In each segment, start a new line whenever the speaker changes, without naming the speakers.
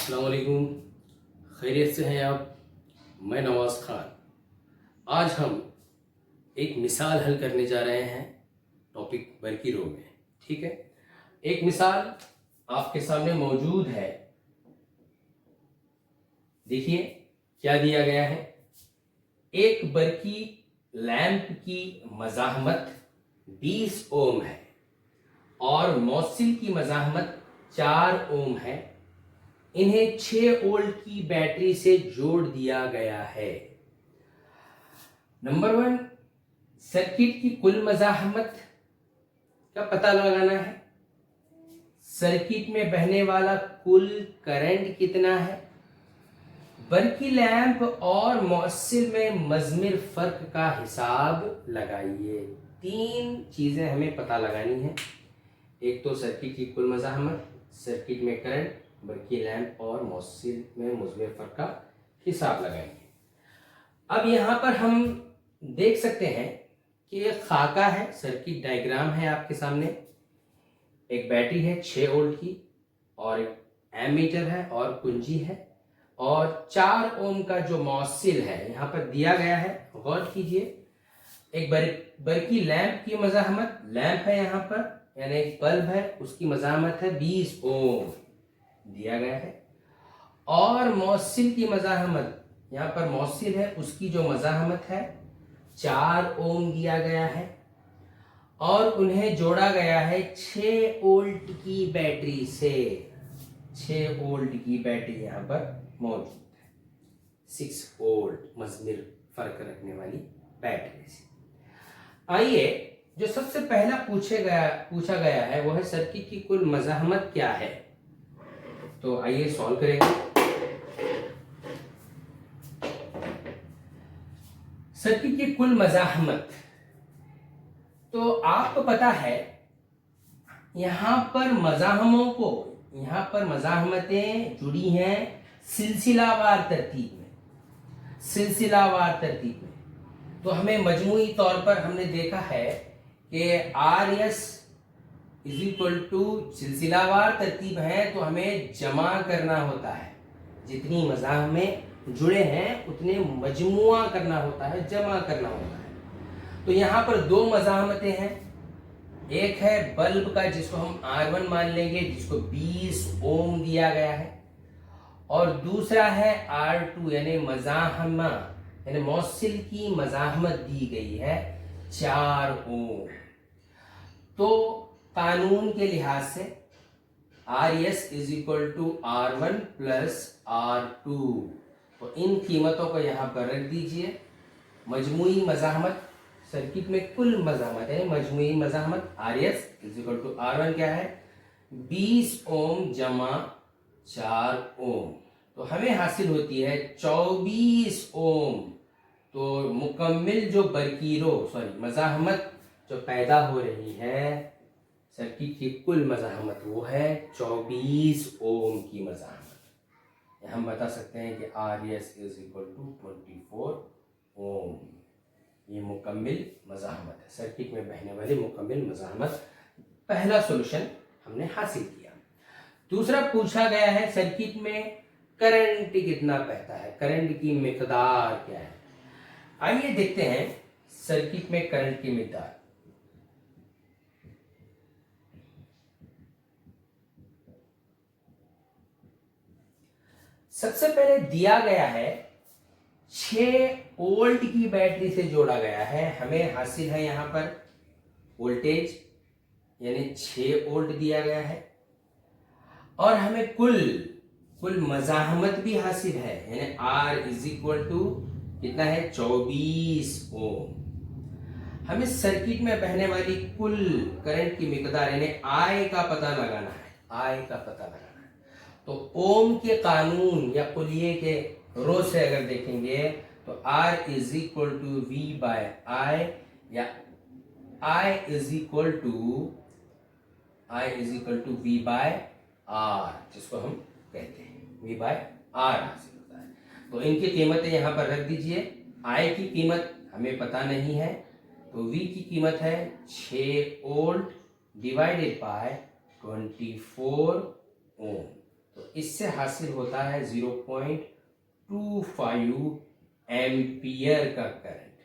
अस्सलाम वालेकुम। खैरियत से हैं आप? मैं नवाज़ ख़ान। आज हम एक मिसाल हल करने जा रहे हैं टॉपिक बरकी रो में। ठीक है, एक मिसाल आपके सामने मौजूद है। देखिए क्या दिया गया है। एक बरकी लैंप की मज़ाहमत 20 ओम है और मौसिल की मज़ाहमत 4 ओम है। इन्हें 6 वोल्ट की बैटरी से जोड़ दिया गया है। नंबर 1, सर्किट की कुल मज़ाहमत का पता लगाना है। सर्किट में बहने वाला कुल करंट कितना है। बरकी लैंप और मौसिल में मज़मिर फ़र्क का हिसाब लगाइए। 3 चीज़ें हमें पता लगानी है। एक तो सर्किट की कुल मज़ाहमत, सर्किट में करंट, बरकी लैंप और मौसिल में मज़मिर फ़र्क का हिसाब लगाएंगे। अब यहाँ पर हम देख सकते हैं कि एक खाका है, सर्किट डायग्राम है आपके सामने। एक बैटरी है 6 वोल्ट की और एक एमीटर है और कुंजी है और 4 ओम का जो मौसिल है यहाँ पर दिया गया है। गौर कीजिए, एक बरकी लैंप की मज़ाहमत, लैंप है यहाँ पर यानी एक बल्ब है, उसकी मज़ाहमत है 20 ओम दिया गया है। और मौसिल की मज़ाहमत, यहाँ पर मौसिल है, उसकी जो मज़ाहमत है 4 ओम दिया गया है और उन्हें जोड़ा गया है 6 वोल्ट की बैटरी से। 6 वोल्ट की बैटरी यहाँ पर मौजूद है, 6 वोल्ट मज़मिर फ़र्क रखने वाली बैटरी से। आइए, जो सबसे पहला पूछा गया है वो है सर्किट की कुल मज़ाहमत क्या है। तो आइए सॉल्व करेंगे। सर्किट की कुल मज़ाहमत, तो आपको पता है यहाँ पर मज़ाहमतें जुड़ी हैं सिलसिलावार तरतीब में। तो हमें मजमूई तौर पर हमने देखा है कि RS इज इक्वल टू सिलसिलावार तरतीब है तो हमें जमा करना होता है। जितनी मज़ाहमें जुड़े हैं उतने मजमुआ करना होता है, जमा करना होता है। तो यहाँ पर 2 मज़ाहमतें हैं। एक है बल्ब का जिसको हम R1 मान लेंगे, जिसको 20 ओम दिया गया है, और दूसरा है R2 यानी मज़ाहमा यानी मौसिल की मज़ाहमत दी गई है 4 ओम। तो कानून के लिहाज से RS is equal to R1 plus R2। तो इन कीमतों को यहाँ पर रख दीजिए। मजमूई मज़ाहमत, सर्किट में कुल मज़ाहमत है, मजमूई मज़ाहमत RS is equal to R1 क्या है 20 ओम जमा 4 ओम। तो हमें हासिल होती है 24 ओम। तो मुकम्मिल जो मज़ाहमत जो पैदा हो रही है सर्किट की कुल मज़ाहमत वो है 24 ओम की मज़ाहमत। हम बता सकते हैं कि RS इज इक्वल टू 24 ओम। ये मुकम्मिल मज़ाहमत है, सर्किट में बहने वाली मुकम्मिल मज़ाहमत। पहला सॉल्यूशन हमने हासिल किया। दूसरा पूछा गया है सर्किट में करंट कितना बहता है, करंट की मिकदार क्या है। आइए देखते हैं सर्किट में करंट की मिकदार। सबसे पहले दिया गया है 6 वोल्ट की बैटरी से जोड़ा गया है। हमें हासिल है यहाँ पर वोल्टेज यानी 6 वोल्ट दिया गया है और हमें कुल मज़ाहमत भी हासिल है यानी R इज इक्वल टू कितना है 24 ओम। हमें सर्किट में बहने वाली कुल करंट की मिकदार यानी I का पता लगाना है। तो ओम के कानून या कुलिये के रो से अगर देखेंगे तो R is equal to V by I या I is equal to V by R, जिसको हम कहते हैं V बाय R हासिल होता है। तो इनकी कीमतें यहाँ पर रख दीजिए। I की कीमत हमें पता नहीं है तो V की कीमत है 6 वोल्ट डिवाइडेड बाय 24 ओम। तो इससे हासिल होता है 0.25 एम्पियर का करंट।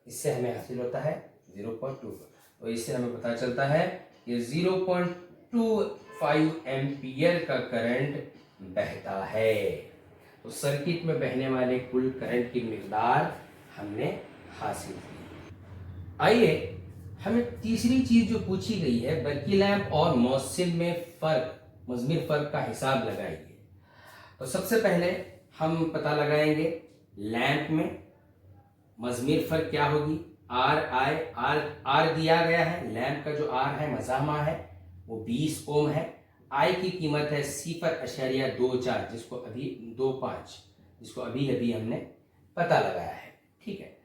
इससे हमें हासिल होता है 0.2। तो इससे हमें पता चलता है कि 0.25 एम्पियर का करंट बहता है। तो सर्किट में बहने वाले कुल करंट की मिकदार हमने हासिल की। आइए हमें तीसरी चीज जो पूछी गई है, बरकी लैंप और मौसिल में फर्क, मज़मीर फर्क का हिसाब लगाइए। तो सबसे पहले हम पता लगाएंगे लैंप में मज़मीर फर्क क्या होगी। आर दिया गया है, लैंप का जो आर है मज़ाहमा है वो 20 ओम है। आई की कीमत है 0.24 जिसको अभी अभी हमने पता लगाया है। ठीक है,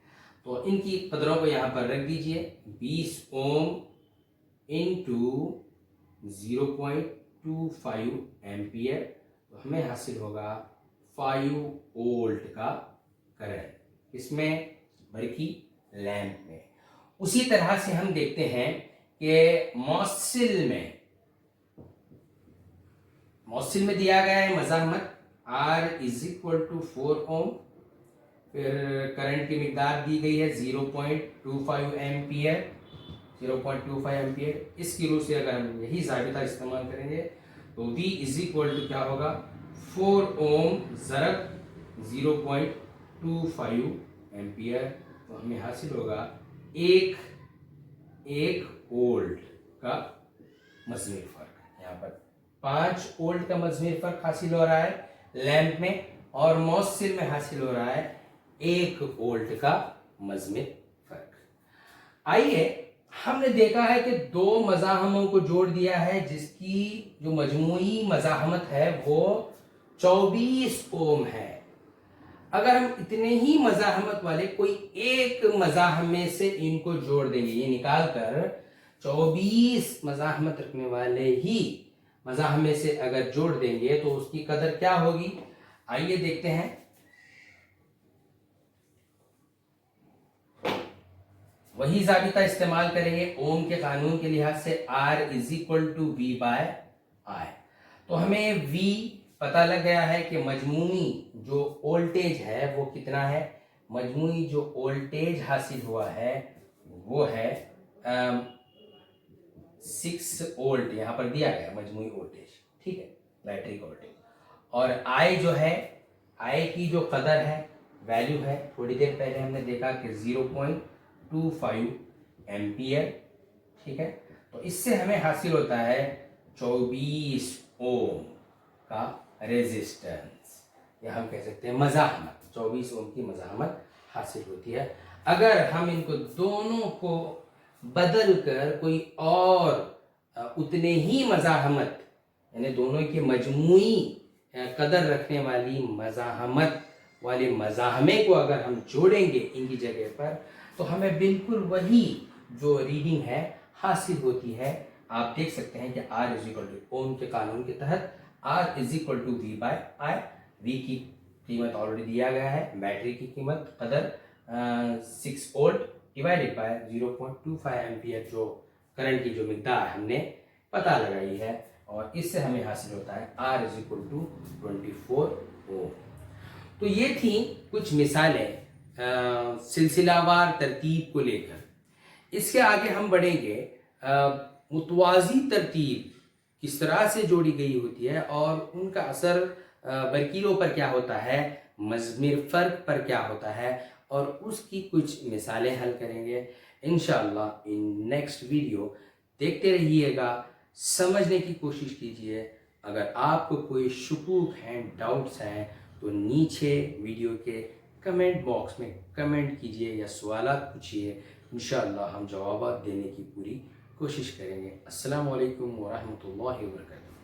तो इनकी कदरों को यहाँ पर रख दीजिए। 20 ओम इंटू 0.25 एम्पियर, तो हमें हासिल होगा 5 वोल्ट का करंट। इसमें बरकी लैंप में। उसी तरह से हम देखते हैं कि मौसिल में दिया गया है मज़ाहमत R = 4 ओम, फिर करंट की मिकदार दी गई है 0.25 एम्पियर। 0.25 एम्पियर, इसकी रूप से अगर हम यही ज़ाबिता इस्तेमाल करेंगे तो V = क्या होगा 4 ओम ज़रब 0.25 एम्पियर, तो हमें हासिल होगा 1 वोल्ट का मज़मीर फ़र्क। यहाँ पर 5 वोल्ट का मज़मीर फ़र्क हासिल हो रहा है लैंप में, और मौसिल में हासिल हो रहा है 1 वोल्ट का मज़मीर फ़र्क। आइए, हमने देखा है कि दो मज़ाहमों को जोड़ दिया है जिसकी जो मजमूई मज़ाहमत है वो 24 ओम है। अगर हम इतने ही मज़ाहमत वाले कोई एक मज़ाहमे से इनको जोड़ देंगे, ये निकाल कर 24 मज़ाहमत रखने वाले ही मज़ाहमे से अगर जोड़ देंगे तो उसकी कदर क्या होगी, आइए देखते हैं। वही ज़ाबिता इस्तेमाल करेंगे ओम के कानून के लिहाज से, R = V/I। तो हमें V पता लग गया है कि मजमूई जो वोल्टेज है वो कितना है। मजमूई जो वोल्टेज हासिल हुआ है वो है 6 वोल्ट, यहाँ पर दिया गया मजमूई वोल्टेज। ठीक है, बैटरी का वोल्टेज। और I जो है, I की जो कदर है, वैल्यू है, थोड़ी देर पहले हमने देखा कि 0.25 एम्पियर। ठीक है, तो इससे हमें हासिल होता है 24 ओम का रेजिस्टेंस, या हम कह सकते हैं मज़ाहमत। 24 ओम की मज़ाहमत हासिल होती है। अगर हम इनको दोनों को बदल कर कोई और उतने ही मज़ाहमत, यानी दोनों के मजमूई कदर रखने वाली मज़ाहमत वाले मज़ाहमे को अगर हम जोड़ेंगे इनकी जगह पर, तो हमें बिल्कुल वही जो रीडिंग है हासिल होती है। आप देख सकते हैं कि R = ओम के कानून के तहत R = V/I। V की कीमत ऑलरेडी दिया गया है, बैटरी की कीमत कदर 6 वोल्ट डिवाइडेड बाय 0.25 एम्पियर, जो करंट की जो मिकदार हमने पता लगाई है, और इससे हमें हासिल होता है R = 24 ओम। तो ये थी कुछ मिसालें सिलसिलावार तरतीब को लेकर। इसके आगे हम बढ़ेंगे मुतवाज़ी तरतीब किस तरह से जोड़ी गई होती है और उनका असर बरकीलों पर क्या होता है, मज़मीर फ़र्क पर क्या होता है, और उसकी कुछ मिसालें हल करेंगे इंशाअल्लाह इन नेक्स्ट वीडियो। देखते रहिएगा, समझने की कोशिश कीजिए। अगर आपको कोई शुकूक हैं, डाउट्स हैं, तो नीचे वीडियो के कमेंट बॉक्स में कमेंट कीजिए या सवालात पूछिए। इंशाअल्लाह हम जवाब देने की पूरी कोशिश करेंगे। अस्सलामु अलैकुम व रहमतुल्लाहि व बरकातुहू।